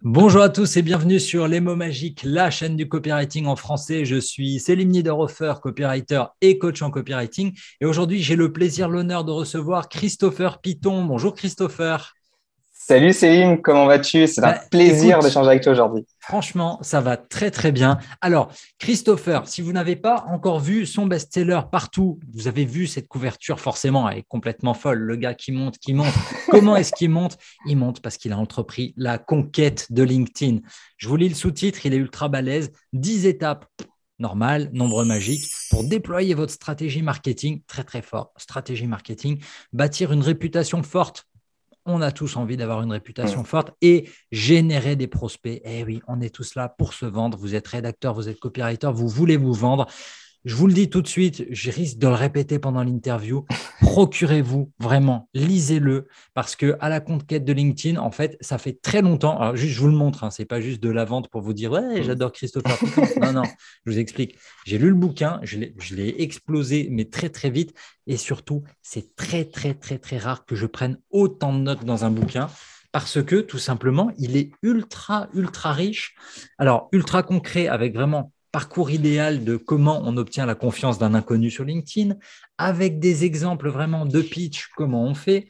Bonjour à tous et bienvenue sur Les mots magiques, la chaîne du copywriting en français. Je suis Célim Niederhofer, copywriter et coach en copywriting. Et aujourd'hui, j'ai le plaisir, l'honneur de recevoir Christopher Piton. Bonjour Christopher. Salut Céline, comment vas-tu? C'est un plaisir Écoute, d'échanger avec toi aujourd'hui. franchement, ça va très très bien. Alors, Christopher, si vous n'avez pas encore vu son best-seller partout, vous avez vu cette couverture, forcément, elle est complètement folle. Le gars qui monte, qui monte. Comment est-ce qu'il monte? Il monte parce qu'il a entrepris la conquête de LinkedIn. Je vous lis le sous-titre, il est ultra balèze. 10 étapes normales, nombre magique, pour déployer votre stratégie marketing, très très fort, stratégie marketing, bâtir une réputation forte. On a tous envie d'avoir une réputation Hmm. forte et générer des prospects. Eh oui, on est tous là pour se vendre. Vous êtes rédacteur, vous êtes copywriter, vous voulez vous vendre. Je vous le dis tout de suite, je risque de le répéter pendant l'interview. Procurez-vous vraiment, lisez-le, parce que à la conquête de LinkedIn, en fait, ça fait très longtemps. Alors, juste, je vous le montre, hein, c'est pas juste de la vente pour vous dire ouais, Hmm. j'adore Christopher Piton. Non, non, je vous explique. J'ai lu le bouquin, je l'ai explosé, mais très très vite. Et surtout, c'est très très très très rare que je prenne autant de notes dans un bouquin. Parce que tout simplement, il est ultra, ultra riche. Alors, ultra concret avec vraiment parcours idéal de comment on obtient la confiance d'un inconnu sur LinkedIn, avec des exemples vraiment de pitch, comment on fait.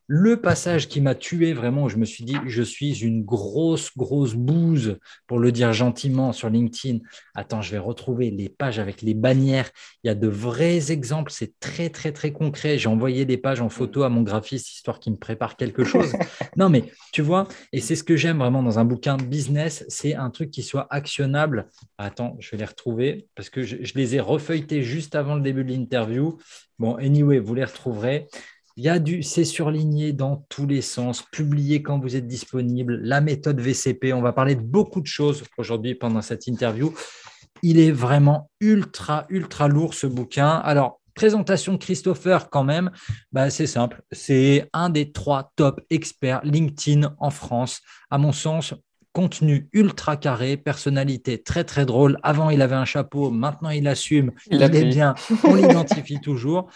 Le passage qui m'a tué vraiment, où je me suis dit, je suis une grosse, grosse bouse, pour le dire gentiment, sur LinkedIn. Attends, je vais retrouver les pages avec les bannières. Il y a de vrais exemples, c'est très, très, très concret. J'ai envoyé des pages en Hmm. photo à mon graphiste, histoire qu'il me prépare quelque chose. Non, mais tu vois, et c'est ce que j'aime vraiment dans un bouquin de business, c'est un truc qui soit actionnable. Attends, je vais les retrouver parce que je les ai refeuilletés juste avant le début de l'interview. Bon, anyway, vous les retrouverez. Il y a c'est surligné dans tous les sens, publié quand vous êtes disponible, la méthode VCP. On va parler de beaucoup de choses aujourd'hui pendant cette interview. Il est vraiment ultra, ultra lourd ce bouquin. Alors, présentation de Christopher quand même, bah, c'est simple. C'est un des 3 top experts LinkedIn en France. À mon sens, contenu ultra carré, personnalité très très drôle. Avant, il avait un chapeau, maintenant il assume, Il l'a il est pris. bien, on l'identifie toujours.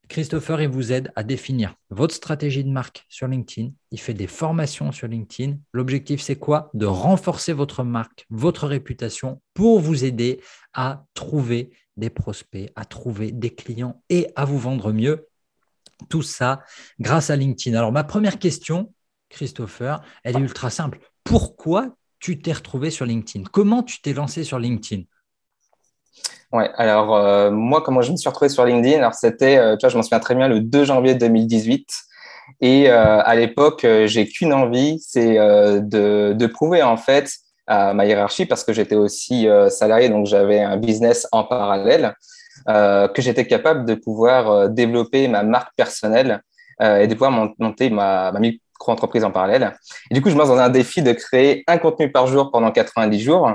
Christopher, il vous aide à définir votre stratégie de marque sur LinkedIn. Il fait des formations sur LinkedIn. L'objectif, c'est quoi? De renforcer votre marque, votre réputation pour vous aider à trouver des prospects, à trouver des clients et à vous vendre mieux. Tout ça grâce à LinkedIn. Alors, ma première question, Christopher, elle est ultra simple. Pourquoi tu t'es retrouvé sur LinkedIn? Comment tu t'es lancé sur LinkedIn? Ouais, alors moi, comment je me suis retrouvé sur LinkedIn, alors c'était, tu vois, je m'en souviens très bien, le 2 janvier 2018. Et à l'époque, j'ai qu'une envie, c'est de prouver en fait à ma hiérarchie, parce que j'étais aussi salarié, donc j'avais un business en parallèle, que j'étais capable de pouvoir développer ma marque personnelle et de pouvoir monter ma micro-entreprise en parallèle. Et du coup, je me lance dans un défi de créer un contenu par jour pendant 90 jours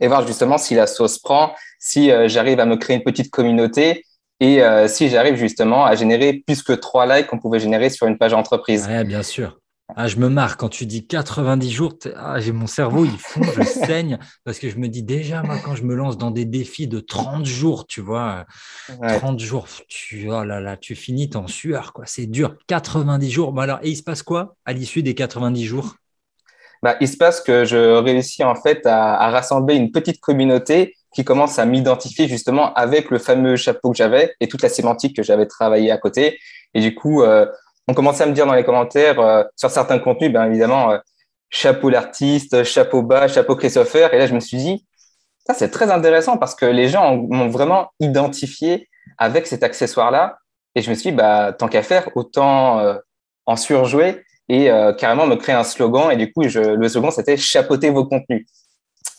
et voir justement si la sauce prend, si j'arrive à me créer une petite communauté et si j'arrive justement à générer plus que 3 likes qu'on pouvait générer sur une page entreprise. Ouais, bien sûr. Ah, je me marre quand tu dis 90 jours. J'ai mon cerveau, il fond, je saigne parce que je me dis déjà, moi, quand je me lance dans des défis de 30 jours, tu vois, Ouais. 30 jours, oh là là, tu finis en sueur, quoi. C'est dur. 90 jours. Bon, alors, et il se passe quoi à l'issue des 90 jours? Bah, il se passe que je réussis en fait à rassembler une petite communauté qui commence à m'identifier justement avec le fameux chapeau que j'avais et toute la sémantique que j'avais travaillé à côté. Et du coup, on commençait à me dire dans les commentaires sur certains contenus, bien évidemment, chapeau l'artiste, chapeau bas, chapeau Christopher. Et là, je me suis dit, ça c'est très intéressant parce que les gens m'ont vraiment identifié avec cet accessoire-là. Et je me suis dit, bah, tant qu'à faire, autant en surjouer et carrément me créer un slogan. Et du coup, le slogan, c'était chapeauter vos contenus.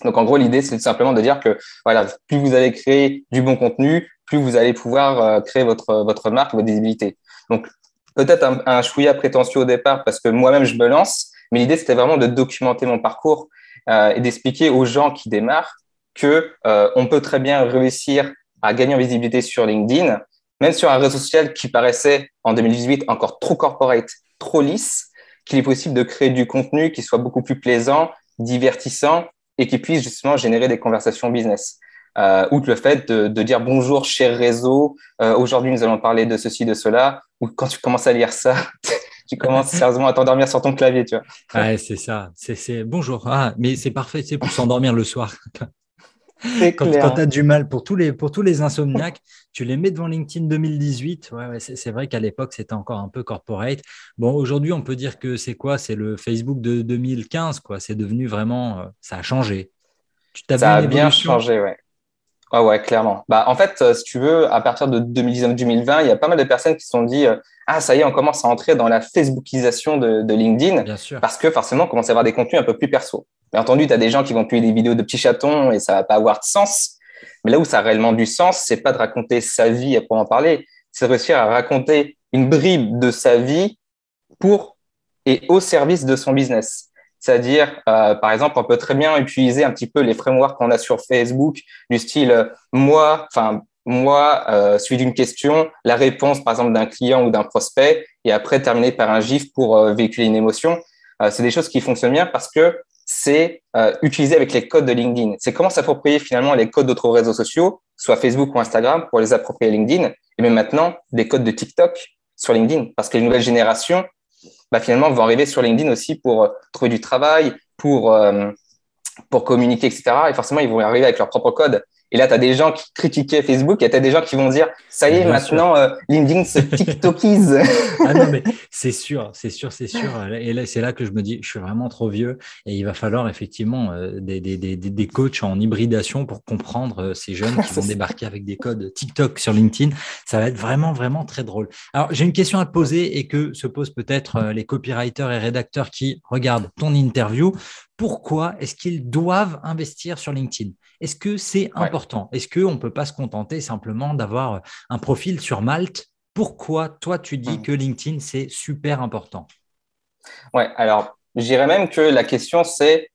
Donc, en gros, l'idée, c'est tout simplement de dire que voilà, plus vous allez créer du bon contenu, plus vous allez pouvoir créer votre marque, votre visibilité. Donc, peut-être un chouïa prétentieux au départ parce que moi-même, je me lance, mais l'idée, c'était vraiment de documenter mon parcours et d'expliquer aux gens qui démarrent que on peut très bien réussir à gagner en visibilité sur LinkedIn, même sur un réseau social qui paraissait en 2018 encore trop corporate, trop lisse, qu'il est possible de créer du contenu qui soit beaucoup plus plaisant, divertissant et qui puisse justement générer des conversations business. Outre le fait de dire bonjour, cher réseau, aujourd'hui nous allons parler de ceci, de cela, ou quand tu commences à lire ça, tu commences sérieusement à t'endormir sur ton clavier, tu vois. Ouais, c'est ça. Bonjour. Ah, mais c'est parfait, c'est pour s'endormir le soir. C'est Quand tu clair. as du mal, pour tous les insomniaques, tu les mets devant LinkedIn 2018. Ouais, ouais, c'est vrai qu'à l'époque, c'était encore un peu corporate. Bon, aujourd'hui, on peut dire que c'est quoi? C'est le Facebook de 2015, quoi. C'est devenu vraiment, ça a changé. Tu t'as vu Ça une a bien évolution? changé, ouais. Ah ouais, clairement. Bah, en fait, si tu veux, à partir de 2019-2020, il y a pas mal de personnes qui se sont dit ah, ça y est, on commence à entrer dans la Facebookisation de LinkedIn Bien sûr. parce que forcément, on commence à avoir des contenus un peu plus perso. Bien entendu, tu as des gens qui vont publier des vidéos de petits chatons et ça va pas avoir de sens. Mais là où ça a réellement du sens, c'est pas de raconter sa vie à proprement parler, c'est de réussir à raconter une bribe de sa vie pour et au service de son business. C'est-à-dire, par exemple, on peut très bien utiliser un petit peu les frameworks qu'on a sur Facebook, du style suivi d'une question, la réponse, par exemple, d'un client ou d'un prospect, et après terminer par un GIF pour véhiculer une émotion. C'est des choses qui fonctionnent bien parce que c'est utilisé avec les codes de LinkedIn. C'est comment s'approprier finalement les codes d'autres réseaux sociaux, soit Facebook ou Instagram, pour les approprier à LinkedIn, et même maintenant des codes de TikTok sur LinkedIn, parce que les nouvelles générations finalement, vont arriver sur LinkedIn aussi pour trouver du travail, pour communiquer, etc. Et forcément, ils vont arriver avec leur propre code. Et là, tu as des gens qui critiquaient Facebook et tu as des gens qui vont dire, ça y Mais est, bien sûr. maintenant, LinkedIn se TikTokise. Ah non, mais c'est sûr, c'est sûr, c'est sûr. Et là, c'est là que je me dis, je suis vraiment trop vieux et il va falloir effectivement des coachs en hybridation pour comprendre ces jeunes qui vont débarquer avec des codes TikTok sur LinkedIn. Ça va être vraiment, vraiment très drôle. Alors, j'ai une question à te poser et que se posent peut-être les copywriters et rédacteurs qui regardent ton interview. Pourquoi est-ce qu'ils doivent investir sur LinkedIn? Est-ce que c'est Ouais. important? Est-ce qu'on ne peut pas se contenter simplement d'avoir un profil sur Malte? Pourquoi toi tu dis Mhm. que LinkedIn c'est super important? Ouais, alors, je dirais même que la question, c'est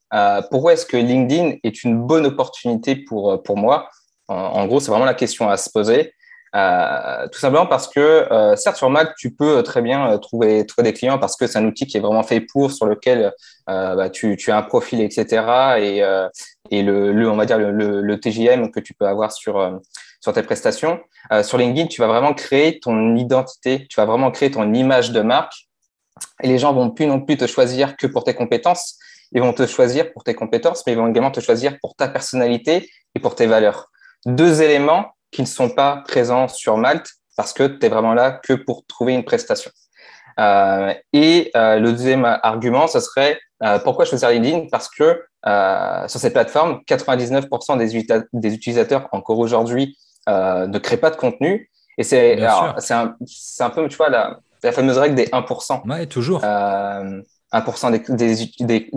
pourquoi est-ce que LinkedIn est une bonne opportunité pour moi? En gros, c'est vraiment la question à se poser. Tout simplement parce que, certes, sur Mac, tu peux très bien trouver des clients parce que c'est un outil qui est vraiment fait sur lequel tu as un profil, etc. Et on va dire le TJM que tu peux avoir sur tes prestations. Sur LinkedIn, tu vas vraiment créer ton identité, tu vas vraiment créer ton image de marque. Et les gens vont plus non plus te choisir que pour tes compétences. Ils vont te choisir pour tes compétences, mais ils vont également te choisir pour ta personnalité et pour tes valeurs. Deux éléments qui ne sont pas présents sur Malte parce que tu es vraiment là que pour trouver une prestation. Le deuxième argument, ce serait pourquoi choisir LinkedIn? Parce que sur cette plateforme, 99% des utilisateurs encore aujourd'hui ne créent pas de contenu. Et Bien sûr. c'est un peu, tu vois, la fameuse règle des 1%. Ouais, toujours. 1% des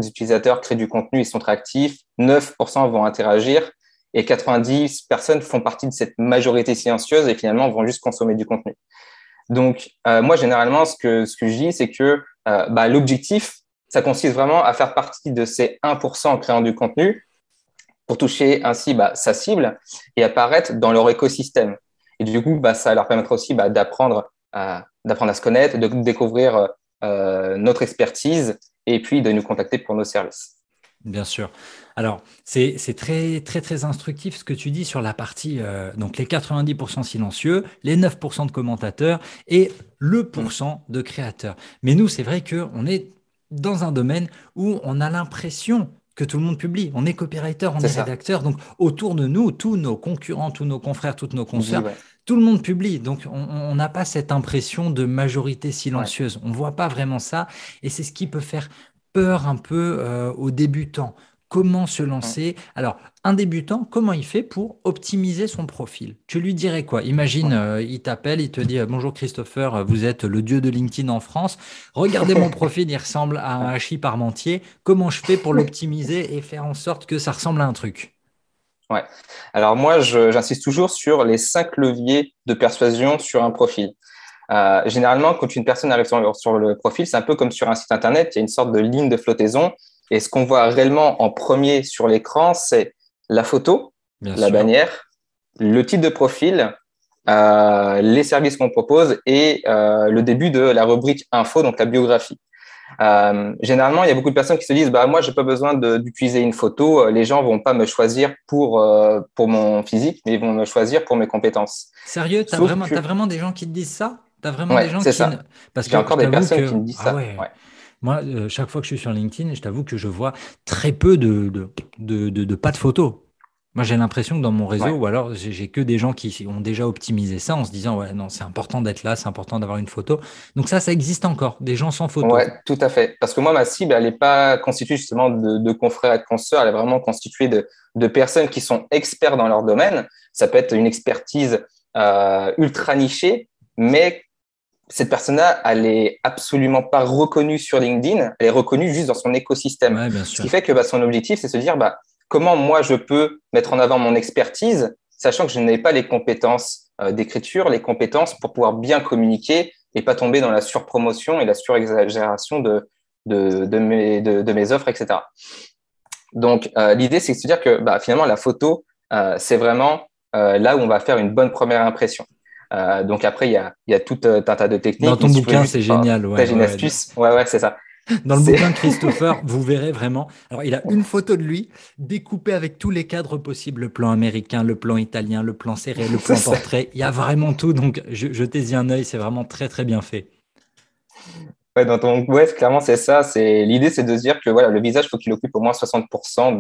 utilisateurs créent du contenu, ils sont très actifs, 9% vont interagir et 90 personnes font partie de cette majorité silencieuse et finalement vont juste consommer du contenu. Donc, moi, généralement, ce que je dis, c'est que l'objectif, ça consiste vraiment à faire partie de ces 1% en créant du contenu pour toucher ainsi sa cible et apparaître dans leur écosystème. Et du coup, ça leur permettra aussi d'apprendre à se connaître, de découvrir notre expertise et puis de nous contacter pour nos services. Bien sûr. Alors, c'est très, très, très instructif ce que tu dis sur la partie, donc les 90% silencieux, les 9% de commentateurs et le Mm. pourcent de créateurs. Mais nous, c'est vrai qu'on est dans un domaine où on a l'impression que tout le monde publie. On est copywriter, on C'est est ça. rédacteur. Donc, autour de nous, tous nos concurrents, tous nos confrères, toutes nos Dis, consoeurs, ouais. tout le monde publie. Donc, on n'a pas cette impression de majorité Ouais. silencieuse. On ne voit pas vraiment ça. Et c'est ce qui peut faire peur un peu aux débutants. Comment se Mm. lancer? Alors, un débutant, comment il fait pour optimiser son profil? Tu lui dirais quoi? Imagine, Ouais. il t'appelle, il te dit bonjour Christopher, vous êtes le dieu de LinkedIn en France. Regardez mon profil, il ressemble à un hachis parmentier. Comment je fais pour l'optimiser et faire en sorte que ça ressemble à un truc? Ouais. Alors moi, j'insiste toujours sur les 5 leviers de persuasion sur un profil. Généralement, quand une personne arrive sur le profil, c'est un peu comme sur un site internet, il y a une sorte de ligne de flottaison. Et ce qu'on voit réellement en premier sur l'écran, c'est la photo, Bien la sûr. bannière, le type de profil, les services qu'on propose et le début de la rubrique info, donc la biographie. Généralement, il y a beaucoup de personnes qui se disent, moi, j'ai pas besoin d'utiliser une photo. Les gens vont pas me choisir pour mon physique, mais ils vont me choisir pour mes compétences. Sérieux, Sauf t'as que, vraiment des gens qui te disent ça? Tu as vraiment des Ouais, gens c'est qui... ça. Parce J'ai que je encore des t'avoue personnes que... qui me disent Ah ça. ouais. Ouais. Moi, chaque fois que je suis sur LinkedIn, je t'avoue que je vois très peu de pas de photos. Moi, j'ai l'impression que dans mon réseau, Ouais. ou alors j'ai que des gens qui ont déjà optimisé ça en se disant, ouais, non, c'est important d'être là, c'est important d'avoir une photo. Donc ça existe encore, des gens sans photo. Ouais, tout à fait. Parce que moi, ma cible, elle n'est pas constituée justement de confrères et de consoeurs, elle est vraiment constituée de personnes qui sont experts dans leur domaine. Ça peut être une expertise ultra nichée, mais cette personne-là, elle est absolument pas reconnue sur LinkedIn, elle est reconnue juste dans son écosystème. Ouais, bien Ce qui sûr. fait que son objectif, c'est se dire comment moi je peux mettre en avant mon expertise, sachant que je n'ai pas les compétences d'écriture, les compétences pour pouvoir bien communiquer et pas tomber dans la surpromotion et la surexagération de mes offres, etc. Donc, l'idée, c'est de se dire que finalement, la photo, c'est vraiment là où on va faire une bonne première impression. Donc après, il y a tout un tas de Dans techniques, ton mais si je pouvais bouquin, juste c'est génial. Ouais, partager ouais, une ouais. astuce, ouais, c'est ça. Dans le C'est bouquin de Christopher, vous verrez vraiment. Alors, il a une photo de lui découpée avec tous les cadres possibles, le plan américain, le plan italien, le plan serré, le c'est plan ça. portrait. Il y a vraiment tout. Donc, jetez-y un œil. C'est vraiment très, très bien fait. Ouais, ouais, clairement, c'est ça. L'idée, c'est de se dire que voilà, le visage, faut qu'il occupe au moins 60%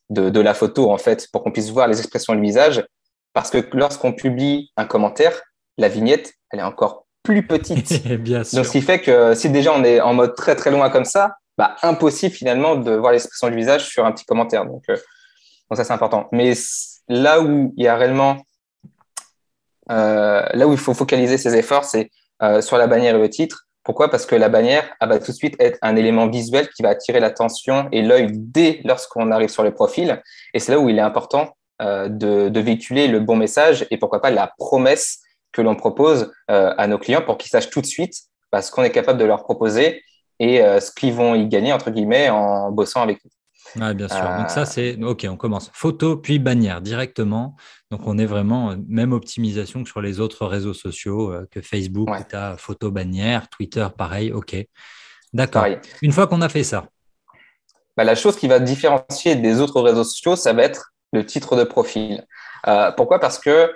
de la photo, en fait, pour qu'on puisse voir les expressions du visage. Parce que lorsqu'on publie un commentaire, la vignette, elle est encore plus petite. Bien Donc, ce sûr. qui fait que si déjà on est en mode très très loin comme ça, impossible finalement de voir l'expression du visage sur un petit commentaire. Donc ça, c'est important. Mais là où il y a réellement, là où il faut focaliser ses efforts, c'est sur la bannière et le titre. Pourquoi? Parce que la bannière, elle va tout de suite être un élément visuel qui va attirer l'attention et l'œil dès lorsqu'on arrive sur le profil. Et c'est là où il est important de véhiculer le bon message et pourquoi pas la promesse que l'on propose à nos clients pour qu'ils sachent tout de suite ce qu'on est capable de leur proposer et ce qu'ils vont y gagner, entre guillemets, en bossant avec nous. Ouais, bien sûr. Donc, ça, Euh, c'est OK. On commence photo, puis bannière directement. Donc, on est vraiment même optimisation que sur les autres réseaux sociaux que Facebook où ouais, tu as photo, bannière, Twitter, pareil. OK. D'accord. pareil. Une fois qu'on a fait ça, La chose qui va différencier des autres réseaux sociaux, ça va être le titre de profil. Pourquoi? Parce que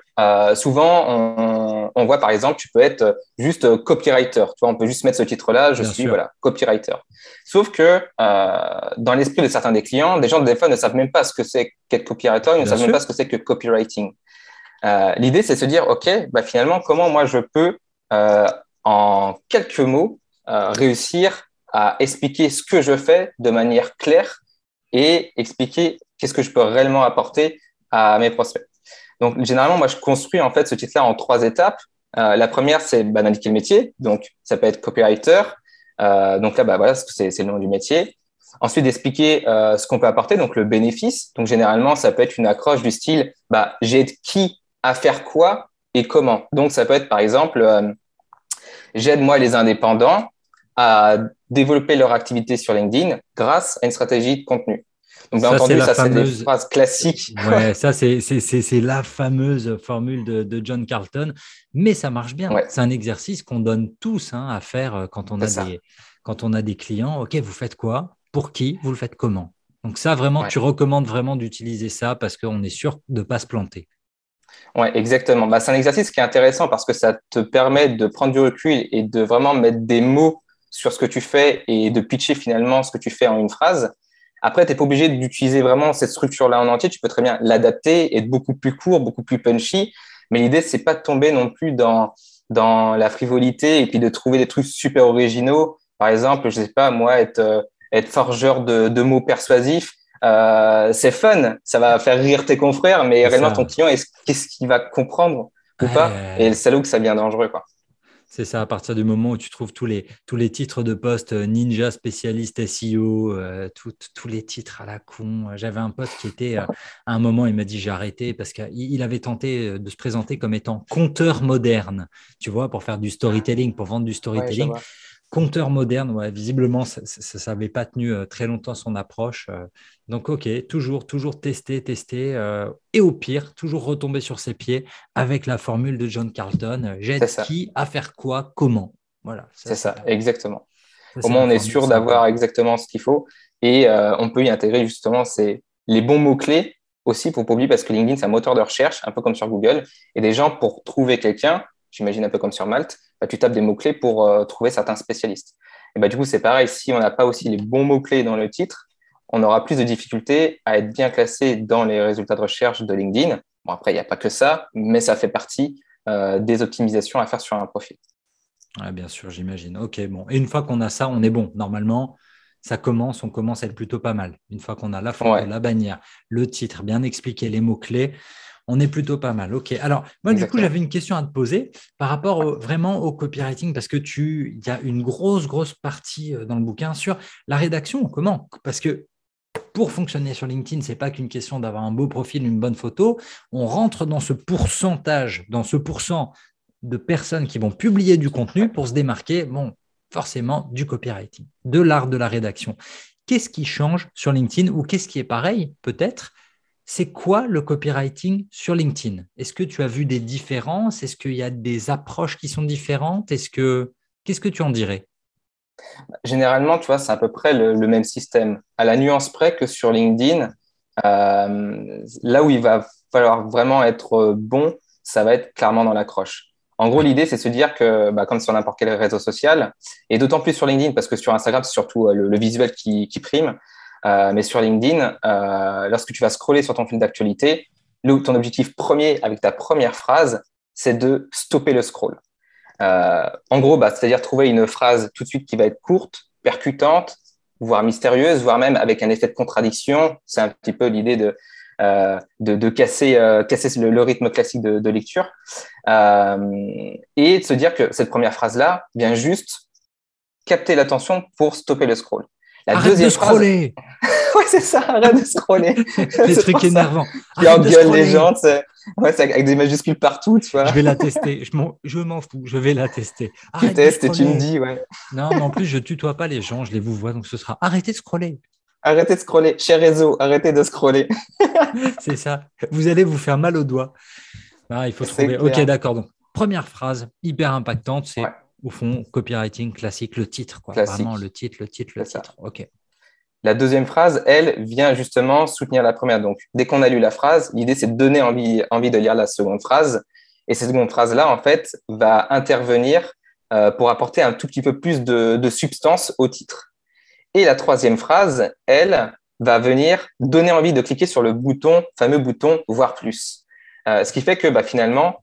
souvent, on voit par exemple, tu peux être juste copywriter. Tu vois, on peut juste mettre ce titre-là, je bien suis sûr. voilà, copywriter. Sauf que dans l'esprit de certains des clients, des gens des fois ne savent même pas ce que c'est qu'être copywriter, ils ne Bien savent même sûr. pas ce que c'est que copywriting. L'idée, c'est de se dire, OK, finalement, comment moi je peux, euh, en quelques mots, réussir à expliquer ce que je fais de manière claire et expliquer qu'est-ce que je peux réellement apporter à mes prospects. Donc, généralement, moi, je construis en fait ce titre-là en trois étapes. La première, c'est d'indiquer le métier. Donc, ça peut être copywriter. Donc là, voilà, c'est le nom du métier. Ensuite, d'expliquer ce qu'on peut apporter, donc le bénéfice. Donc, généralement, ça peut être une accroche du style, j'aide qui à faire quoi et comment. Donc, ça peut être, par exemple, j'aide moi les indépendants à développer leur activité sur LinkedIn grâce à une stratégie de contenu. Donc, bien Ça, c'est entendu, la ça, c'est des fameuse. phrases classiques. Ouais, ça, c'est la fameuse formule de John Carlton. Mais ça marche bien. Ouais, C'est un exercice qu'on donne tous à faire c'est ça. quand on a des clients. OK, vous faites quoi? Pour qui? Vous le faites comment? Donc, ça, vraiment, Ouais. tu recommandes vraiment d'utiliser ça parce qu'on est sûr de ne pas se planter. Ouais, exactement. C'est un exercice qui est intéressant parce que ça te permet de prendre du recul et de vraiment mettre des mots sur ce que tu fais et de pitcher finalement ce que tu fais en une phrase. Après, tu n'es pas obligé d'utiliser vraiment cette structure-là en entier. Tu peux très bien l'adapter et être beaucoup plus court, beaucoup plus punchy. Mais l'idée, c'est pas de tomber non plus dans la frivolité et puis de trouver des trucs super originaux. Par exemple, je sais pas, moi, être forgeur de mots persuasifs, c'est fun, ça va faire rire tes confrères, mais C'est réellement ton ça. client, qu'est-ce qu'il va comprendre ou pas? Et Ouais. c'est là où que ça devient dangereux, quoi. C'est ça, à partir du moment où tu trouves tous les titres de poste ninja spécialiste SEO, tous les titres à la con. J'avais un pote qui était, à un moment, il m'a dit j'ai arrêté parce qu'il avait tenté de se présenter comme étant conteur moderne, tu vois, pour faire du storytelling, pour vendre du Ouais, je storytelling. vois. Compteur moderne, ouais, visiblement, ça n'avait pas tenu très longtemps son approche. Donc, OK, toujours tester. Et au pire, toujours retomber sur ses pieds avec la formule de John Carlton. C'est J'aide ça, qui à faire quoi, comment. Voilà, c'est ça, exactement. ça, Au c'est moins, la on est formule sûr simple. d'avoir exactement ce qu'il faut et on peut y intégrer justement les bons mots-clés aussi pour pas oublier parce que LinkedIn, c'est un moteur de recherche, un peu comme sur Google. Et des gens, pour trouver quelqu'un, j'imagine un peu comme sur Malte, tu tapes des mots-clés pour trouver certains spécialistes. Et du coup, c'est pareil, si on n'a pas aussi les bons mots-clés dans le titre, on aura plus de difficultés à être bien classé dans les résultats de recherche de LinkedIn. Bon, après, il n'y a pas que ça, mais ça fait partie des optimisations à faire sur un profil. Ouais, bien sûr, j'imagine. Ok, bon. Et une fois qu'on a ça, on est bon. Normalement, on commence à être plutôt pas mal. Une fois qu'on a la photo, Ouais, la bannière, le titre, bien expliqué, les mots-clés, on est plutôt pas mal. Ok. Alors, moi, du coup, exactement. j'avais une question à te poser par rapport vraiment au copywriting, parce que il y a une grosse partie dans le bouquin sur la rédaction. Comment? Parce que pour fonctionner sur LinkedIn, ce n'est pas qu'une question d'avoir un beau profil, une bonne photo. On rentre dans ce pourcentage, dans ce pourcent de personnes qui vont publier du contenu pour se démarquer, bon, forcément, du copywriting, de l'art de la rédaction. Qu'est-ce qui change sur LinkedIn ou qu'est-ce qui est pareil, peut-être? C'est quoi le copywriting sur LinkedIn? Est-ce que tu as vu des différences? Est-ce qu'il y a des approches qui sont différentes? Qu'est-ce que tu en dirais? Généralement, tu vois, c'est à peu près le même système. À la nuance près que sur LinkedIn, là où il va falloir vraiment être bon, ça va être clairement dans l'accroche. En gros, Ouais. l'idée, c'est de se dire que, comme sur n'importe quel réseau social, et d'autant plus sur LinkedIn, parce que sur Instagram, c'est surtout le visuel qui prime, mais sur LinkedIn, lorsque tu vas scroller sur ton fil d'actualité, ton objectif premier avec ta première phrase, c'est de stopper le scroll. En gros, c'est-à-dire trouver une phrase tout de suite qui va être courte, percutante, voire mystérieuse, voire même avec un effet de contradiction. C'est un petit peu l'idée de casser le rythme classique de lecture. Et de se dire que cette première phrase-là vient juste capter l'attention pour stopper le scroll. La Arrête de deuxième phrase, scroller. ouais, c'est ça, arrête de scroller. Les C'est trucs pour ça énervants. qui Arrête de engueule les scroller. gens, ouais, c'est avec des majuscules partout, tu Je vois. vais la tester. Je m'en fous. Je vais la tester. Tu Arrête de testes et tu me scroller. dis, ouais. Non, mais en plus, je tutoie pas les gens. Je les vous vois. Donc, ce sera arrêtez de scroller. Arrêtez de scroller. Cher réseau, arrêtez de scroller. C'est ça. Vous allez vous faire mal au doigt. Ah, il faut C'est trouver. Ok, clair. d'accord. Donc, première phrase hyper impactante, Ouais, c'est au fond, copywriting classique, le titre, quoi. Vraiment, classique. le titre, le titre, le C'est ça. titre. Ok. La deuxième phrase, elle, vient justement soutenir la première. Donc, dès qu'on a lu la phrase, l'idée, c'est de donner envie de lire la seconde phrase. Et cette seconde phrase-là, en fait, va intervenir pour apporter un tout petit peu plus de substance au titre. Et la troisième phrase, elle, va venir donner envie de cliquer sur le fameux bouton voir plus. Ce qui fait que finalement,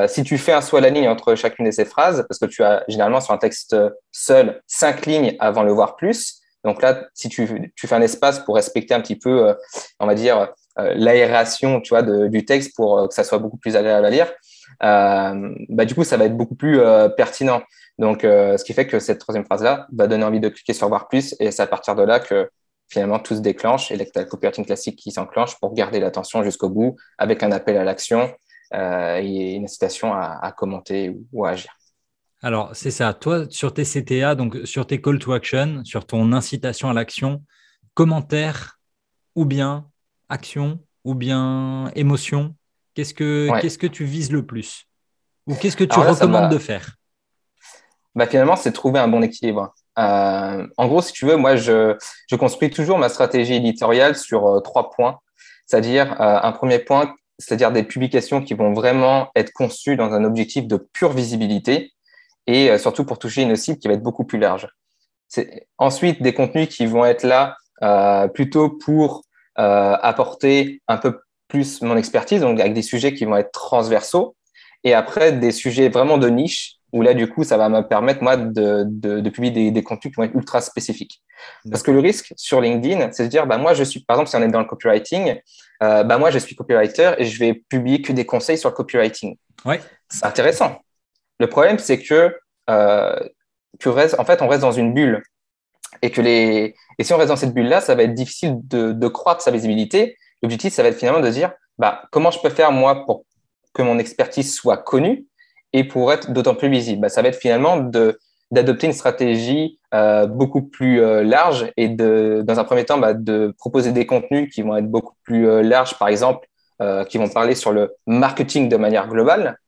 si tu fais un saut à la ligne entre chacune de ces phrases, parce que tu as généralement sur un texte seul 5 lignes avant le voir plus, donc là, si tu fais un espace pour respecter un petit peu, on va dire, l'aération, tu vois, du texte pour que ça soit beaucoup plus agréable à lire, du coup, ça va être beaucoup plus pertinent. Donc, ce qui fait que cette troisième phrase-là va donner envie de cliquer sur voir plus, et c'est à partir de là que finalement tout se déclenche et là, tu as le copywriting classique qui s'enclenche pour garder l'attention jusqu'au bout avec un appel à l'action et une incitation à commenter ou à agir. Alors, c'est ça. Toi, sur tes CTA, donc sur tes call to action, sur ton incitation à l'action, commentaire ou bien action ou bien émotion, Ouais. qu'est-ce que tu vises le plus? Ou qu'est-ce que tu Alors là, recommandes de faire? finalement, c'est trouver un bon équilibre. En gros, si tu veux, moi, je construis toujours ma stratégie éditoriale sur 3 points. C'est-à-dire, un premier point, c'est-à-dire des publications qui vont vraiment être conçues dans un objectif de pure visibilité et surtout pour toucher une cible qui va être beaucoup plus large. Ensuite des contenus qui vont être là plutôt pour apporter un peu plus mon expertise, donc avec des sujets qui vont être transversaux, et après des sujets vraiment de niche, où là, du coup, ça va me permettre, moi, de publier des contenus qui vont être ultra spécifiques. Parce que le D'accord. risque sur LinkedIn, c'est de dire, moi, je suis, par exemple, si on est dans le copywriting, moi, je suis copywriter et je vais publier que des conseils sur le copywriting. Ouais. C'est intéressant. Le problème, c'est en fait, on reste dans une bulle et si on reste dans cette bulle-là, ça va être difficile de croître sa visibilité. L'objectif, ça va être finalement de dire, comment je peux faire moi pour que mon expertise soit connue et pour être d'autant plus visible. Ça va être finalement d'adopter une stratégie beaucoup plus large et dans un premier temps, de proposer des contenus qui vont être beaucoup plus larges, par exemple, qui vont parler sur le marketing de manière globale.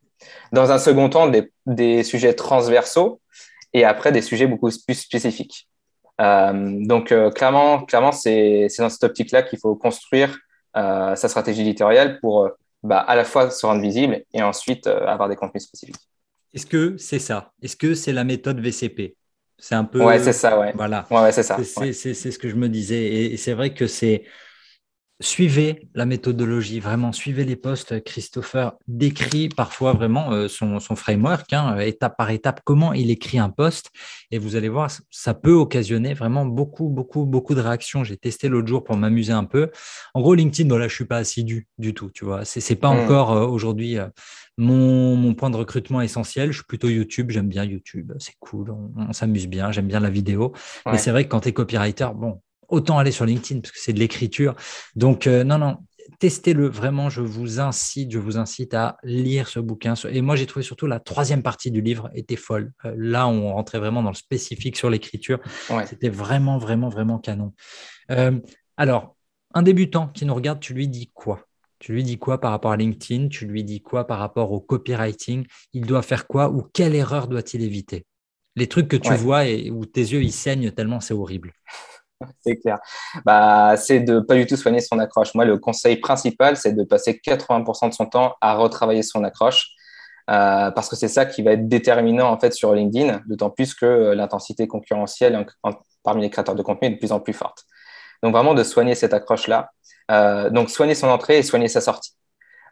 Dans un second temps, des sujets transversaux et après des sujets beaucoup plus spécifiques. Donc, clairement, c'est dans cette optique-là qu'il faut construire sa stratégie éditoriale pour à la fois se rendre visible et ensuite avoir des contenus spécifiques. Est-ce que c'est ça? Est-ce que c'est la méthode VCP? C'est un Ouais, c'est peu, ça, ouais. voilà, Ouais, c'est ça. Ouais. c'est ce que je me disais. Et c'est vrai que c'est suivez la méthodologie, vraiment, suivez les posts. Christopher décrit parfois vraiment son framework, hein, étape par étape, comment il écrit un post. Et vous allez voir, ça peut occasionner vraiment beaucoup, beaucoup, beaucoup de réactions. J'ai testé l'autre jour pour m'amuser un peu. En gros, LinkedIn, voilà, je ne suis pas assidu du tout, tu vois. C'est pas Hmm. encore aujourd'hui mon point de recrutement essentiel. Je suis plutôt YouTube, j'aime bien YouTube, c'est cool, on s'amuse bien, j'aime bien la vidéo. Mais c'est Ouais. vrai que quand tu es copywriter, bon, autant aller sur LinkedIn parce que c'est de l'écriture. Donc, non, non, testez-le. Vraiment, je vous incite à lire ce bouquin. Et moi, j'ai trouvé surtout la troisième partie du livre était folle. Là, on rentrait vraiment dans le spécifique sur l'écriture. Ouais. C'était vraiment, vraiment, vraiment canon. Euh, alors, un débutant qui nous regarde, tu lui dis quoi? Tu lui dis quoi par rapport à LinkedIn? Tu lui dis quoi par rapport au copywriting? Il doit faire quoi ou quelle erreur doit-il éviter? Les trucs que tu Ouais. vois et où tes yeux ils saignent tellement c'est horrible. C'est clair. Bah, c'est de pas du tout soigner son accroche. Moi, le conseil principal, c'est de passer 80% de son temps à retravailler son accroche, parce que c'est ça qui va être déterminant en fait sur LinkedIn, d'autant plus que l'intensité concurrentielle parmi les créateurs de contenu est de plus en plus forte. Donc vraiment de soigner cette accroche-là. Donc soigner son entrée et soigner sa sortie.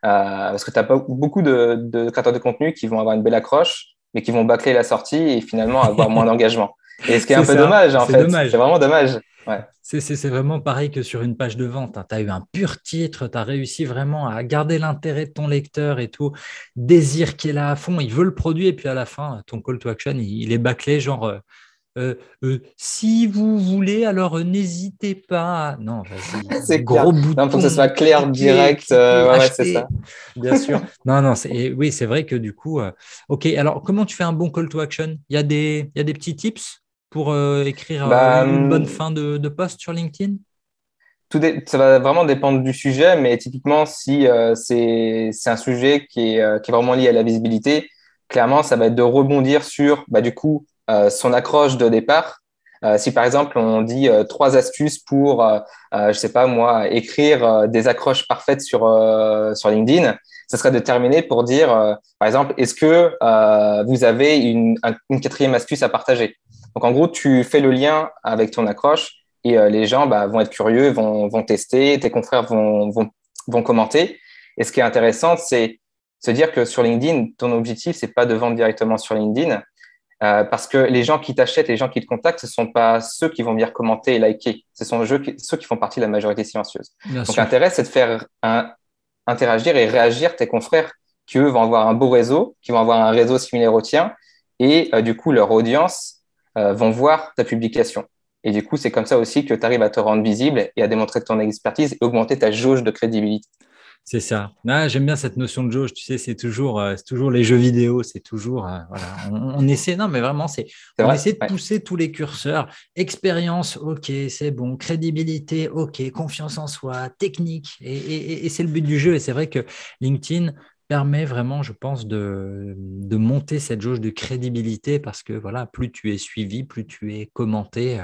Parce que tu as beaucoup de créateurs de contenu qui vont avoir une belle accroche, mais qui vont bâcler la sortie et finalement avoir moins d'engagement. Et ce qui est un C'est peu ça, dommage, en c'est fait. C'est dommage. vraiment dommage. Ouais. C'est vraiment pareil que sur une page de vente. Tu as eu un pur titre, tu as réussi vraiment à garder l'intérêt de ton lecteur et tout. Désir qui est là à fond, il veut le produit et puis à la fin, ton call to action, il est bâclé, genre si vous voulez, alors n'hésitez pas. Non, vas-y, C'est clair. gros Non, il faut que ce soit bouton, clair, direct. cliquez, Ouais, ouais, c'est ça. achetez. Bien sûr. Non, non, et oui, c'est vrai que du coup, ok, alors comment tu fais un bon call to action? Il y a des petits tips pour écrire Bah, une bonne fin de post sur LinkedIn? ça va vraiment dépendre du sujet, mais typiquement, si c'est un sujet qui est vraiment lié à la visibilité, clairement, ça va être de rebondir sur, bah, du coup, son accroche de départ. Si par exemple, on dit trois astuces pour, je sais pas moi, écrire des accroches parfaites sur LinkedIn, ça serait de terminer pour dire, par exemple, est-ce que vous avez une quatrième astuce à partager? Donc, en gros, tu fais le lien avec ton accroche et les gens bah, vont être curieux, vont tester, tes confrères vont commenter. Et ce qui est intéressant, c'est se dire que sur LinkedIn, ton objectif, c'est pas de vendre directement sur LinkedIn, parce que les gens qui t'achètent, les gens qui te contactent, ce ne sont pas ceux qui vont venir commenter et liker. Ce sont ceux qui font partie de la majorité silencieuse. Bien Donc, sûr. l'intérêt, c'est de faire interagir et réagir tes confrères qui, eux, vont avoir un beau réseau, qui vont avoir un réseau similaire au tien, et du coup, leur audience vont voir ta publication. Et du coup, c'est comme ça aussi que tu arrives à te rendre visible et à démontrer ton expertise et augmenter ta jauge de crédibilité. C'est ça. Ah, j'aime bien cette notion de jauge. Tu sais, c'est toujours les jeux vidéo. C'est toujours, voilà. On essaie, non, mais vraiment, C'est on vrai? essaie de Ouais, pousser tous les curseurs. Expérience, ok, c'est bon. Crédibilité, ok. Confiance en soi, technique. Et c'est le but du jeu. Et c'est vrai que LinkedIn permet vraiment, je pense, de monter cette jauge de crédibilité parce que, voilà, plus tu es suivi, plus tu es commenté.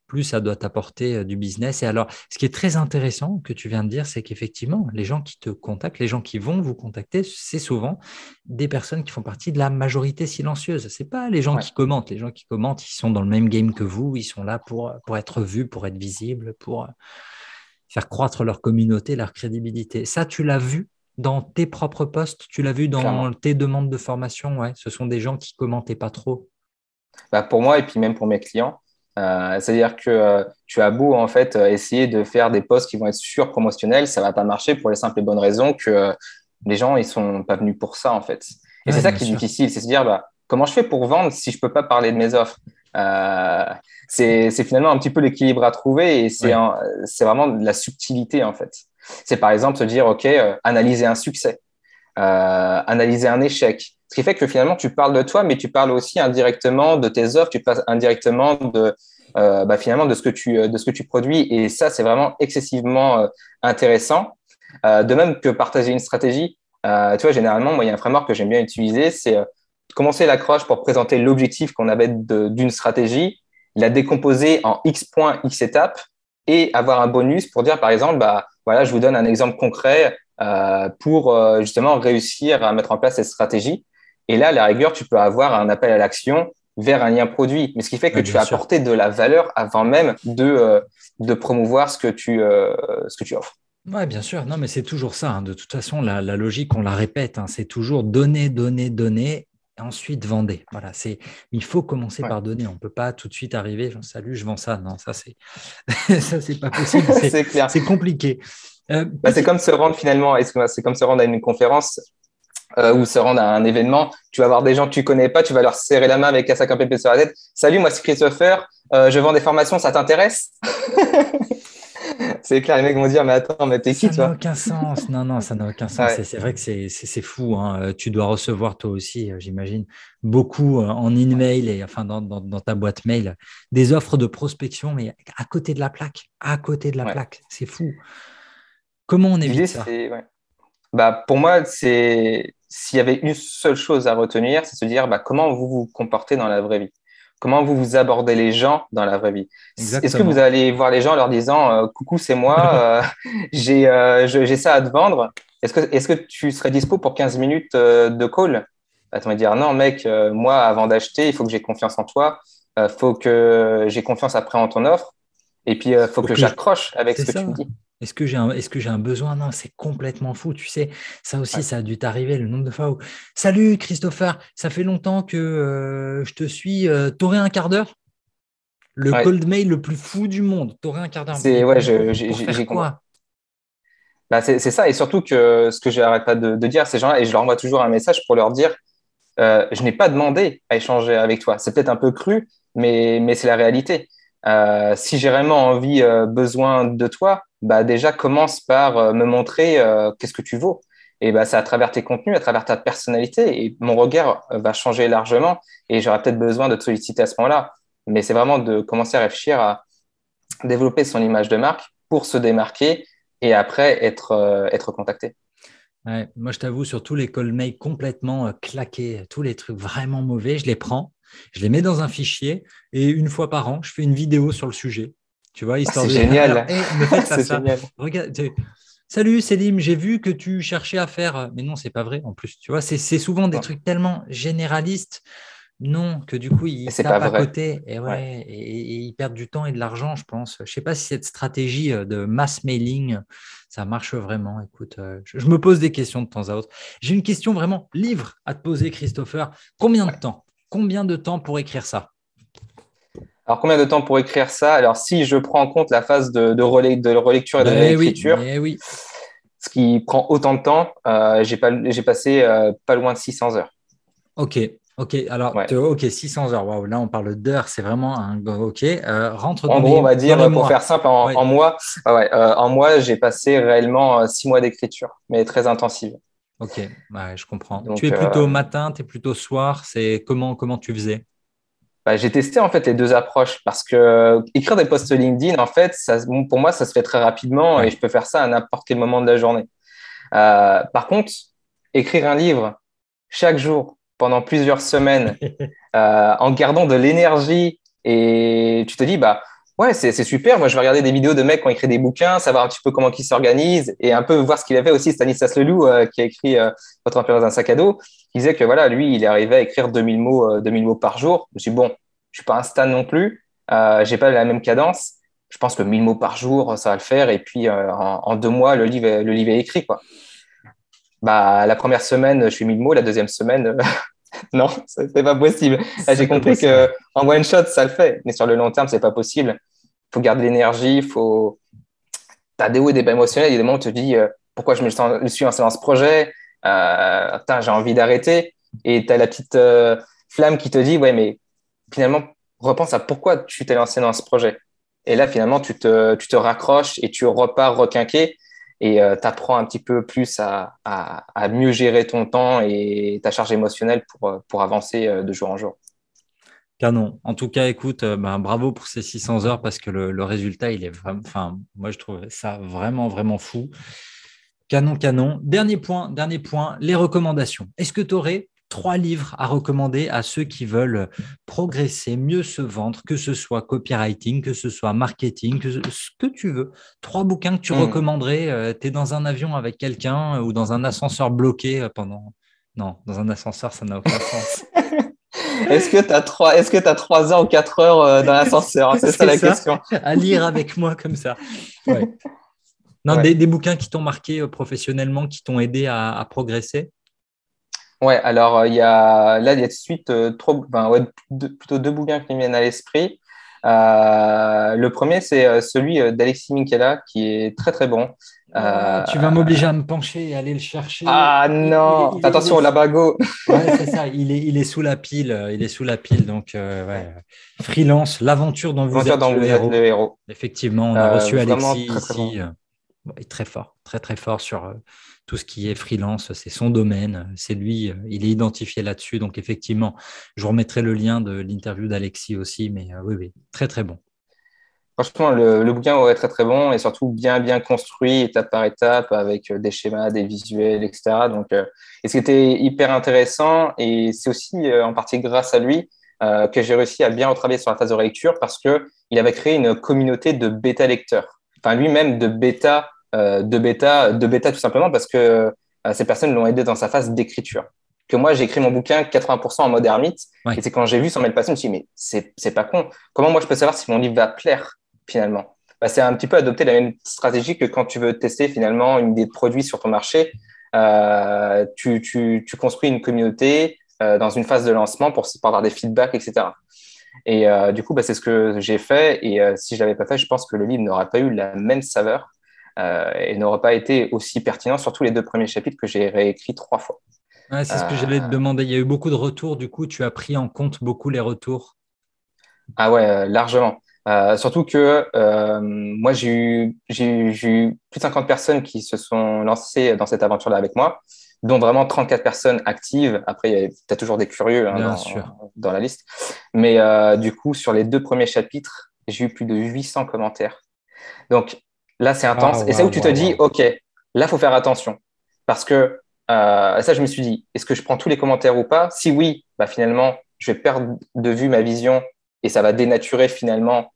Plus ça doit t'apporter du business. Et alors, ce qui est très intéressant que tu viens de dire, c'est qu'effectivement, les gens qui te contactent, les gens qui vont vous contacter, c'est souvent des personnes qui font partie de la majorité silencieuse. Ce n'est pas les gens ouais. qui commentent. Les gens qui commentent, ils sont dans le même game que vous. Ils sont là pour être vus, pour être visibles, pour faire croître leur communauté, leur crédibilité. Ça, tu l'as vu dans tes propres posts, tu l'as vu dans Clairement. tes demandes de formation. Ouais, ce sont des gens qui commentaient pas trop. Bah, pour moi et puis même pour mes clients. C'est-à-dire que tu as beau en fait essayer de faire des posts qui vont être surpromotionnels, ça va pas marcher pour les simples et bonnes raisons que les gens ils sont pas venus pour ça en fait. Et c'est Ouais, ça bien qui est sûr. difficile, c'est se dire bah, comment je fais pour vendre si je peux pas parler de mes offres. Euh, c'est finalement un petit peu l'équilibre à trouver et Ouais. c'est vraiment de la subtilité en fait. C'est par exemple se dire ok analyser un succès, analyser un échec. Ce qui fait que finalement, tu parles de toi, mais tu parles aussi indirectement de tes offres, tu parles indirectement bah, finalement de ce que tu produis. Et ça, c'est vraiment excessivement intéressant. De même que partager une stratégie. Tu vois, généralement, moi, il y a un framework que j'aime bien utiliser, c'est commencer l'accroche pour présenter l'objectif qu'on avait d'une stratégie, la décomposer en X points, X étapes, et avoir un bonus pour dire, par exemple, bah, voilà, je vous donne un exemple concret pour justement réussir à mettre en place cette stratégie. Et là, à la rigueur, tu peux avoir un appel à l'action vers un lien produit. Mais ce qui fait que Ouais, tu bien vas sûr. apporter de la valeur avant même de promouvoir ce que tu offres. Ouais, bien sûr. Non, mais c'est toujours ça, hein. De toute façon, la logique, on la répète, hein. C'est toujours donner, donner, donner, et ensuite vendez. Voilà, il faut commencer Ouais. par donner. On ne peut pas tout de suite arriver, genre, salut, je vends ça. Non, ça, c'est ça, c'est pas possible. C'est clair. C'est compliqué. Bah, c'est Petit. comme se rendre finalement, c'est comme se rendre à une conférence ou se rendre à un événement. Tu vas voir des gens que tu connais pas, tu vas leur serrer la main avec un sac à papier sur la tête. Salut, moi c'est Christopher, je vends des formations, ça t'intéresse? C'est clair, les mecs vont dire, mais attends, mais t'es qui Ça n'a toi? aucun sens. Non, non, ça n'a aucun sens. Et Ouais. c'est vrai que c'est fou, hein. Tu dois recevoir toi aussi, j'imagine, beaucoup en email et enfin dans ta boîte mail, des offres de prospection, mais à côté de la plaque. À côté de la Ouais. plaque. C'est fou. Comment on L'idée, évite ça? c'est, ouais. Bah, pour moi, c'est s'il y avait une seule chose à retenir, c'est se dire bah, comment vous vous comportez dans la vraie vie. Comment vous vous abordez les gens dans la vraie vie. Est-ce que vous Exactement. allez voir les gens en leur disant coucou, c'est moi, j'ai ça à te vendre. Est-ce que tu serais dispo pour 15 minutes de call? Bah, tu vas dire non, mec, moi, avant d'acheter, il faut que j'ai confiance en toi. Il faut que j'ai confiance après en ton offre. Et puis, il faut Faut que que j'accroche avec C'est ce que tu me ça. dis. Est-ce que j'ai un besoin? Non, c'est complètement fou. Tu sais, ça aussi, Ouais. ça a dû t'arriver le nombre de fois où salut Christopher, ça fait longtemps que je te suis. T'aurais un quart d'heure? Le Ouais. cold mail le plus fou du monde. T'aurais un quart d'heure. C'est, ouais, Pour faire j'ai compris. quoi? Bah, c'est ça, et surtout que ce que j'arrête pas de dire à ces gens-là, et je leur envoie toujours un message pour leur dire, je n'ai pas demandé à échanger avec toi. C'est peut-être un peu cru, mais c'est la réalité. Si j'ai vraiment envie, besoin de toi, bah déjà commence par me montrer qu'est-ce que tu vaux. Et bah, c'est à travers tes contenus, à travers ta personnalité, et mon regard va changer largement, et j'aurai peut-être besoin de te solliciter à ce moment-là. Mais c'est vraiment de commencer à réfléchir à développer son image de marque pour se démarquer et après être contacté. Ouais, moi, je t'avoue, sur tous les cold mails complètement claqués, tous les trucs vraiment mauvais, je les prends, je les mets dans un fichier et une fois par an, je fais une vidéo sur le sujet. Tu vois, Ah, histoire c'est de dire, alors, génial, hey, ne faites pas c'est ça. génial. Regarde, salut Célim, j'ai vu que tu cherchais à faire. Mais non, c'est pas vrai en plus. Tu vois, c'est souvent des Non, trucs tellement généralistes. Non, que du coup, et ils c'est pas tapent à vrai. côté et, Ouais. ouais, et ils perdent du temps et de l'argent, je pense. Je sais pas si cette stratégie de mass mailing, ça marche vraiment. Écoute, je me pose des questions de temps à autre. J'ai une question vraiment livre à te poser, Christopher. Combien de Ouais. temps? Combien de temps pour écrire ça? Alors, combien de temps pour écrire ça? Alors, si je prends en compte la phase de relecture et de Ben oui, réécriture, mais oui. ce qui prend autant de temps, j'ai passé pas loin de 600 heures. Ok, ok. Alors, Ouais. ok, 600 heures. Waouh, là, on parle d'heures. C'est vraiment un. Ok. Rentre En gros, on va dans dire, les pour faire mois. simple, Ouais. en mois, en mois, j'ai passé réellement 6 mois d'écriture, mais très intensive. Ok, ouais, je comprends. Tu es Donc, plutôt matin, tu es plutôt soir. C'est comment tu faisais? bah, j'ai testé en fait les deux approches parce que écrire des posts LinkedIn, en fait, bon, pour moi, ça se fait très rapidement et Ouais. je peux faire ça à n'importe quel moment de la journée. Par contre, écrire un livre chaque jour pendant plusieurs semaines en gardant de l'énergie et tu te dis, bah ouais, c'est super. Moi, je vais regarder des vidéos de mecs qui ont écrit des bouquins, savoir un petit peu comment ils s'organisent et un peu voir ce qu'il avait aussi Stanislas Leloup qui a écrit Votre empire dans un sac à dos. Il disait que voilà, lui, il arrivait à écrire 2000 mots, 2000 mots par jour. Je me suis dit, bon, je suis pas un stan non plus, j'ai pas la même cadence. Je pense que 1000 mots par jour, ça va le faire. Et puis, en 2 mois, le livre est écrit, quoi. Bah, la première semaine, je suis 1000 mots. La deuxième semaine, non, c'est pas possible. Là, Ça j'ai compris commence, ouais. que en one shot, ça le fait, mais sur le long terme, c'est pas possible. Faut garder l'énergie, faut. T'as des hauts et des bas émotionnels. Il y a des moments où tu te dis pourquoi je me suis lancé dans ce projet. Putain, j'ai envie d'arrêter. Et t'as la petite flamme qui te dit ouais, mais finalement, repense à pourquoi tu t'es lancé dans ce projet. Et là, finalement, tu te raccroches et tu repars requinqué et tu apprends un petit peu plus à mieux gérer ton temps et ta charge émotionnelle pour avancer de jour en jour. Canon. En tout cas, écoute, ben, bravo pour ces 600 heures parce que le résultat, il est vraiment. Enfin, moi, je trouve ça vraiment, vraiment fou. Canon, canon. Dernier point, les recommandations. Est-ce que tu aurais 3 livres à recommander à ceux qui veulent progresser, mieux se vendre, que ce soit copywriting, que ce soit marketing, ce que tu veux? 3 bouquins que tu Hmm. recommanderais. Tu es dans un avion avec quelqu'un ou dans un ascenseur bloqué pendant. Non, dans un ascenseur, ça n'a aucun sens. Est-ce que tu as 3 heures ou 4 heures dans l'ascenseur? C'est ça C'est la ça, question. à lire avec moi comme ça. Ouais. Non, Ouais. des bouquins qui t'ont marqué professionnellement, qui t'ont aidé à progresser? Ouais, alors il y a tout de suite plutôt deux bouquins qui me viennent à l'esprit. Le premier, c'est celui d'Alexis Minkela, qui est très très bon. Oh, Euh, tu vas m'obliger à me pencher et aller le chercher. ah non, attention au labago. Ouais, c'est ça. Il est sous la pile. Il est sous la pile. Donc, ouais. Freelance, l'aventure dont vous L'aventure êtes dont le vous êtes héros. le héros. Effectivement, on a reçu Vraiment Alexis très très bon. ici. Ouais, très fort, très très fort sur tout ce qui est freelance. C'est son domaine. C'est lui. Il est identifié là-dessus. Donc, effectivement, je vous remettrai le lien de l'interview d'Alexis aussi. Mais oui, oui, très très bon. Franchement, le bouquin est très très bon et surtout bien bien construit étape par étape avec des schémas, des visuels, etc. Donc, et ce qui était hyper intéressant et c'est aussi en partie grâce à lui que j'ai réussi à bien retravailler sur la phase de relecture parce que il avait créé une communauté de bêta lecteurs. Enfin, lui-même de bêta tout simplement parce que ces personnes l'ont aidé dans sa phase d'écriture. Que moi, j'ai écrit mon bouquin 80% en mode ermite et Ouais. c'est quand j'ai vu son mail passer, je me suis dit, mais c'est pas con. Comment moi je peux savoir si mon livre va plaire finalement? Bah, c'est un petit peu adopter la même stratégie que quand tu veux tester finalement une idée de produit sur ton marché. Tu construis une communauté dans une phase de lancement pour avoir des feedbacks, etc. Et du coup, bah, c'est ce que j'ai fait. Et si je l'avais pas fait, je pense que le livre n'aurait pas eu la même saveur et n'aurait pas été aussi pertinent, surtout les deux premiers chapitres que j'ai réécrits 3 fois. Ouais, c'est ce que j'allais te Euh, demander. Il y a eu beaucoup de retours. Du coup, tu as pris en compte beaucoup les retours. Ah ouais, largement. Surtout que moi, j'ai eu plus de 50 personnes qui se sont lancées dans cette aventure-là avec moi, dont vraiment 34 personnes actives. Après, tu as toujours des curieux hein, Bien sûr. dans la liste. Mais du coup, sur les deux premiers chapitres, j'ai eu plus de 800 commentaires. Donc là, c'est intense. Waouh, Et c'est où waouh, tu te waouh, dis, waouh. OK, là, faut faire attention. Parce que ça, je me suis dit, est-ce que je prends tous les commentaires ou pas? Si oui, bah, finalement, je vais perdre de vue ma vision et ça va dénaturer finalement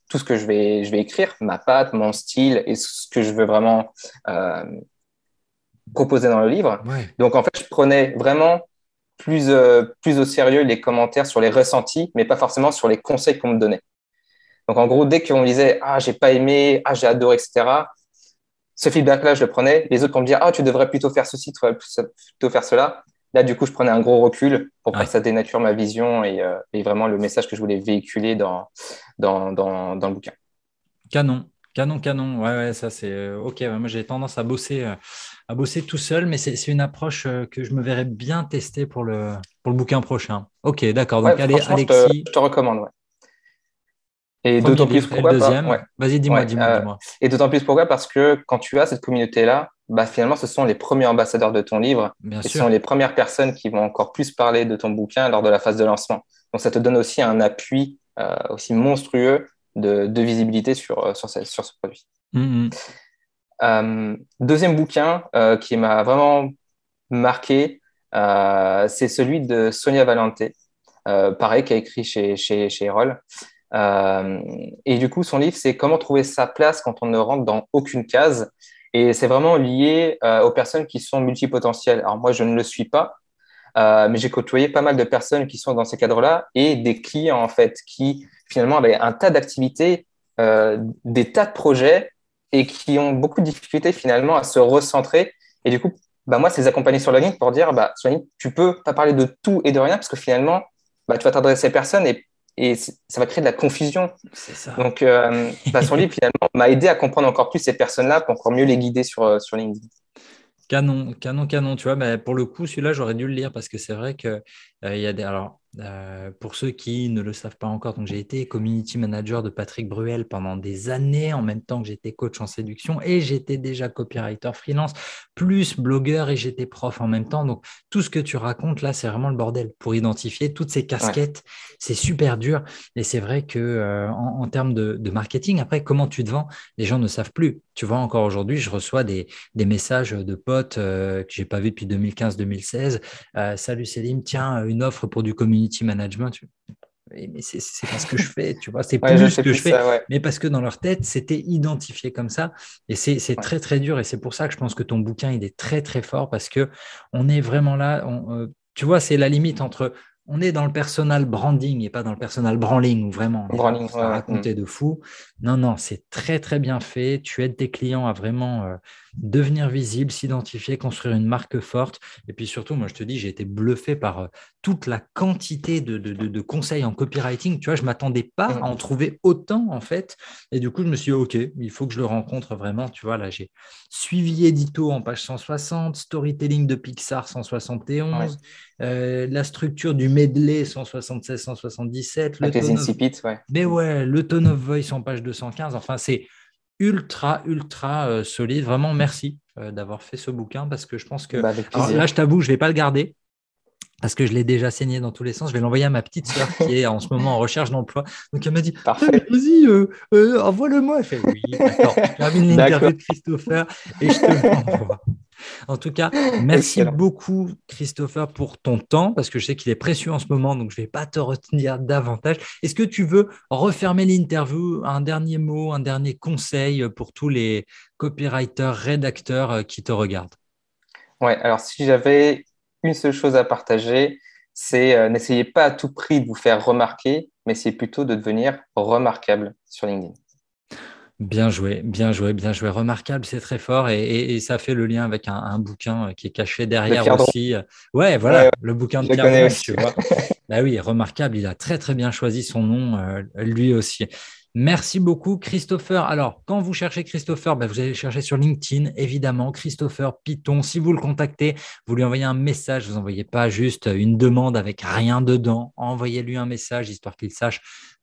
tout ce que je vais écrire, ma patte, mon style et ce que je veux vraiment euh, proposer dans le livre. Ouais. Donc, en fait, je prenais vraiment plus au sérieux les commentaires sur les ressentis, mais pas forcément sur les conseils qu'on me donnait. Donc, en gros, dès qu'on me disait, ah, j'ai pas aimé, ah, j'ai adoré, etc., ce feedback-là, je le prenais. Les autres vont me dire, ah, tu devrais plutôt faire ceci, tu devrais plutôt faire cela. Là, du coup, je prenais un gros recul pour pas que Ouais. ça dénature ma vision et vraiment le message que je voulais véhiculer dans le bouquin. Canon. Canon, canon. Ouais, ouais, ça c'est OK. Ouais, moi, j'ai tendance à bosser tout seul, mais c'est une approche que je me verrais bien tester pour le bouquin prochain. OK, d'accord. Donc, Ouais, allez, franchement, je te, Alexis, je te recommande. Ouais. Et premier d'autant plus livre et le pourquoi pas. Ouais, deuxième. Vas-y, dis-moi, ouais. dis-moi, dis-moi. Et d'autant plus pourquoi parce que quand tu as cette communauté-là, bah, finalement, ce sont les premiers ambassadeurs de ton livre Bien et ce sont sûr. les premières personnes qui vont encore plus parler de ton bouquin lors de la phase de lancement. Donc, ça te donne aussi un appui aussi monstrueux de visibilité sur ce produit. Mhm. Deuxième bouquin qui m'a vraiment marqué, c'est celui de Sonia Valente, pareil, qui a écrit chez Erol. Euh, et du coup, son livre, c'est comment trouver sa place quand on ne rentre dans aucune case. Et c'est vraiment lié aux personnes qui sont multipotentielles. Alors moi, je ne le suis pas, mais j'ai côtoyé pas mal de personnes qui sont dans ces cadres-là et des clients, en fait, qui finalement avaient un tas d'activités, des tas de projets et qui ont beaucoup de difficultés finalement à se recentrer. Et du coup, bah, moi, c'est les accompagner sur la ligne pour dire, bah, sur la ligne, tu peux pas parler de tout et de rien parce que finalement, bah, tu vas t'adresser à ces personnes et ça va créer de la confusion. C'est ça. Donc, bah, son livre, finalement, m'a aidé à comprendre encore plus ces personnes-là pour encore mieux les guider sur LinkedIn. Canon, canon, canon. Tu vois, mais pour le coup, celui-là, j'aurais dû le lire parce que c'est vrai que il y a des. Alors, pour ceux qui ne le savent pas encore, donc j'ai été community manager de Patrick Bruel pendant des années, en même temps que j'étais coach en séduction et j'étais déjà copywriter freelance, plus blogueur et j'étais prof en même temps. Donc, tout ce que tu racontes là, c'est vraiment le bordel pour identifier toutes ces Ouais. casquettes. C'est super dur. Et c'est vrai que en termes de marketing, après, comment tu te vends, les gens ne savent plus. Tu vois, encore aujourd'hui, je reçois des messages de potes que j'ai pas vus depuis 2015-2016. Salut Céline, tiens, une offre pour du community management. Mais c'est pas ce que je fais, tu vois, c'est Ouais, je plus ce fais que plus je fais, ça, ouais. mais parce que dans leur tête, c'était identifié comme ça. Et c'est Ouais. très, très dur. Et c'est pour ça que je pense que ton bouquin, il est très, très fort parce que on est vraiment là. Tu vois, c'est la limite entre. On est dans le personal branding et pas dans le personal branding où vraiment on est là Branding, pour se ouais, la ouais. raconter de fou. Non, non, c'est très, très bien fait. Tu aides tes clients à vraiment devenir visibles, s'identifier, construire une marque forte. Et puis surtout, moi, je te dis, j'ai été bluffé par toute la quantité de conseils en copywriting. Tu vois, je ne m'attendais pas à Mhm. en trouver autant, en fait. Et du coup, je me suis dit, OK, il faut que je le rencontre vraiment. Tu vois, là, j'ai suivi édito en page 160, storytelling de Pixar Ouais. 171, la structure du medley 176-177, Avec les incipits, ouais. mais ouais, le tone of voice en page 215. Enfin, c'est ultra, ultra solide. Vraiment, merci d'avoir fait ce bouquin parce que je pense que. Bah, avec Alors là, je plaisir. t'avoue, je ne vais pas le garder parce que je l'ai déjà saigné dans tous les sens. Je vais l'envoyer à ma petite sœur qui est en ce moment en recherche d'emploi. Donc, elle m'a dit, ah, mais Parfait. vas-y, envoie-le-moi. Elle fait, oui, d'accord. Je termine D'accord. l'interview de Christopher et je te l'envoie. En tout cas, merci Excellent. beaucoup, Christopher, pour ton temps, parce que je sais qu'il est précieux en ce moment, donc je ne vais pas te retenir davantage. Est-ce que tu veux refermer l'interview, un dernier mot, un dernier conseil pour tous les copywriters, rédacteurs qui te regardent? Ouais, alors si j'avais une seule chose à partager, c'est n'essayez pas à tout prix de vous faire remarquer, mais c'est plutôt de devenir remarquable sur LinkedIn. Bien joué, bien joué, bien joué. Remarquable, c'est très fort et ça fait le lien avec un bouquin qui est caché De derrière Pierre Dron. aussi. Ouais, Ouais, ouais, voilà, le bouquin de je le Pierre connais Dronck, aussi. tu vois. Bah oui, remarquable, il a très très bien choisi son nom, lui aussi. Merci beaucoup, Christopher. Alors, quand vous cherchez Christopher, bah, vous allez le chercher sur LinkedIn, évidemment, Christopher Python. Si vous le contactez, vous lui envoyez un message, vous n'envoyez pas juste une demande avec rien dedans. Envoyez-lui un message, histoire qu'il sache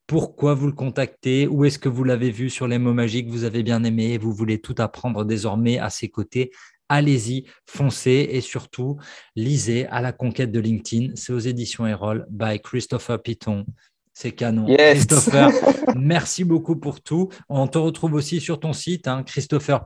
pourquoi vous le contactez, où est-ce que vous l'avez vu sur les mots magiques, vous avez bien aimé et vous voulez tout apprendre désormais à ses côtés. Allez-y, foncez et surtout, lisez À la conquête de LinkedIn. C'est aux éditions Erol by Christopher Python. C'est canon. Yes. Christopher, merci beaucoup pour tout. On te retrouve aussi sur ton site, hein,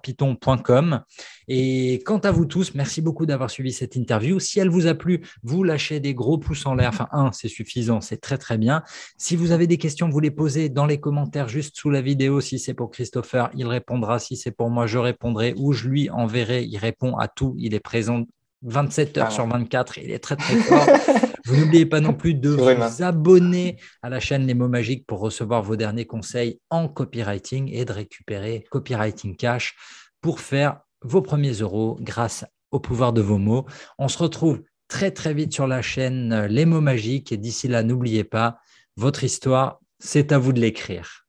christopherpython.com. Et quant à vous tous, merci beaucoup d'avoir suivi cette interview. Si elle vous a plu, vous lâchez des gros pouces en l'air. Enfin, c'est suffisant, c'est très, très bien. Si vous avez des questions, vous les posez dans les commentaires juste sous la vidéo. Si c'est pour Christopher, il répondra. Si c'est pour moi, je répondrai ou je lui enverrai. Il répond à tout. Il est présent 27 heures sur Carrément. 24. Il est très, très fort. Vous n'oubliez pas non plus de Surhumain. vous abonner à la chaîne Les Mots Magiques pour recevoir vos derniers conseils en copywriting et de récupérer Copywriting Cash pour faire vos premiers euros grâce au pouvoir de vos mots. On se retrouve très, très vite sur la chaîne Les Mots Magiques et d'ici là, n'oubliez pas, votre histoire, c'est à vous de l'écrire.